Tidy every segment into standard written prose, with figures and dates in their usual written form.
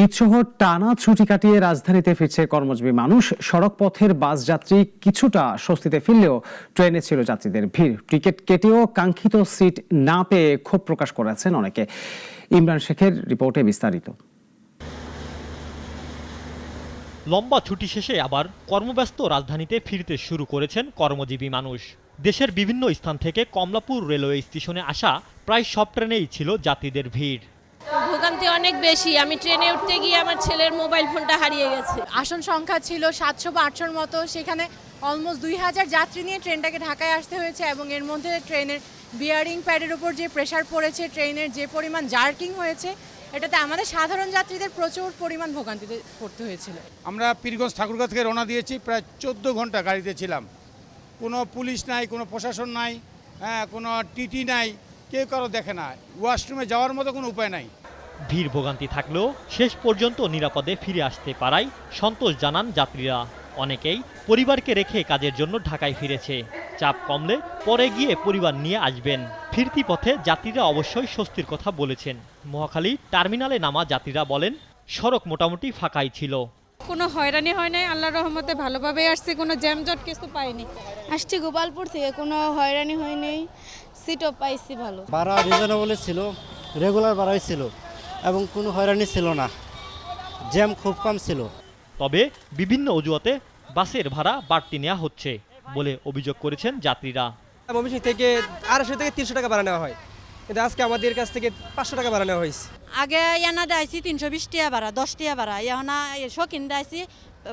ঈদসহ টানা ছুটি কাটিয়ে রাজধানীতে ফিরছে কর্মজীবী মানুষ। সড়ক পথের বাস যাত্রী কিছুটা স্বস্তিতে ফিরলেও ট্রেনে ছিল যাত্রীদের ভিড়। টিকিট কেটেও কাঙ্ক্ষিত সিট না পেয়ে ক্ষোভ প্রকাশ করেছেন অনেকে। ইমরান শেখের রিপোর্টে বিস্তারিত। লম্বা ছুটি শেষে আবার কর্মব্যস্ত রাজধানীতে ফিরতে শুরু করেছেন কর্মজীবী মানুষ। দেশের বিভিন্ন স্থান থেকে কমলাপুর রেলওয়ে স্টেশনে আসা প্রায় সব ট্রেনেই ছিল যাত্রীদের ভিড়। ভোগান্তি অনেক বেশি। আমি ট্রেনে উঠতে গিয়ে আমার ছেলের মোবাইল ফোনটা হারিয়ে গেছে। আসন সংখ্যা ছিল 700 বা 800-র মতো, সেখানে অলমোস্ট 2000 যাত্রী নিয়ে ট্রেনটাকে ঢাকায় আসতে হয়েছে এবং এর মধ্যে ট্রেনের বিয়ারিং প্যাডের উপর যে প্রেসার পড়েছে, ট্রেনের যে পরিমাণ জার্কিং হয়েছে, এটাতে আমাদের সাধারণ যাত্রীদের প্রচুর পরিমাণ ভোগান্তিতে পড়তে হয়েছিল। আমরা পীরগঞ্জ ঠাকুরগাঁ থেকে রওনা দিয়েছি, প্রায় 14 ঘন্টা গাড়িতে ছিলাম। কোনো পুলিশ নাই, কোনো প্রশাসন নাই, কোনো টিটি নাই, কেউ কারো দেখে না। ওয়াশরুমে যাওয়ার মতো কোনো উপায় নাই। ভিড় ভোগান্তি থাকলেও শেষ পর্যন্ত নিরাপদে ফিরে আসতে পারায় সন্তোষ জানান যাত্রীরা। অনেকেই পরিবারকে রেখে কাজের জন্য ঢাকায় ফিরেছে। চাপ কমলে পরে গিয়ে পরিবার নিয়ে আসবেন। ফিরতি পথে যাত্রীরা অবশ্যই স্বস্তির কথা বলেছেন। মহাখালী টার্মিনালে নামা যাত্রীরা বলেন, সড়ক মোটামুটি ফাঁকাই ছিল। কোনো হয়রানি হয় নাই, আল্লাহর রহমতে ভালোভাবে আসছে, কোনো জ্যামজট কিছু পাইনি। আসছি গোপালপুর থেকে, কোনো হয়রানি হয়নি, সিটও পাইছি ভালো। ভাড়া রিজনেবল ছিল, রেগুলার ভাড়াই ছিল এবং কোনো হয়রানি ছিল না, জ্যাম খুব কম ছিল। তবে বিভিন্ন অজুহাতে বাসের ভাড়া বাড়তি নেওয়া হচ্ছে বলে অভিযোগ করেছেন যাত্রীরা। ময়মনসিংহ থেকে 250 থেকে 300 টাকা ভাড়া নেওয়া হয়, কিন্তু আজকে আমাদের কাছ থেকে 500 টাকা ভাড়া নেওয়া হয়েছে। আগে ইয়ানা দাইছি 320 টাকা ভাড়া, 10 টাকা ভাড়া, এখন শৌখিন দাইছি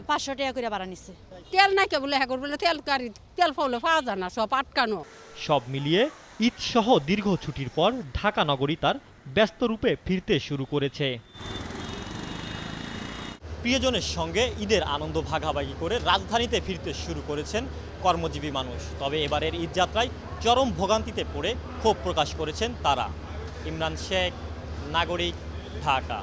500 টাকা করে ভাড়া নিচ্ছে। তেল নাই কে বলে, হ্যাঁ বলে তেল গাড়ি তেল ফলে পাওয়া যায় না, সব আটকানো। সব মিলিয়ে ঈদ সহ দীর্ঘ ছুটির পর ঢাকা নগরী তার ব্যস্ত রূপে ফিরতে শুরু করেছে। প্রিয়জনের সঙ্গে ঈদের আনন্দ ভাগাভাগি করে রাজধানীতে ফিরতে শুরু করেছেন কর্মজীবী মানুষ। তবে এবারের ঈদ যাত্রায় চরম ভোগান্তিতে পড়ে ক্ষোভ প্রকাশ করেছেন তারা। ইমরান শেখ, নাগরিক, ঢাকা।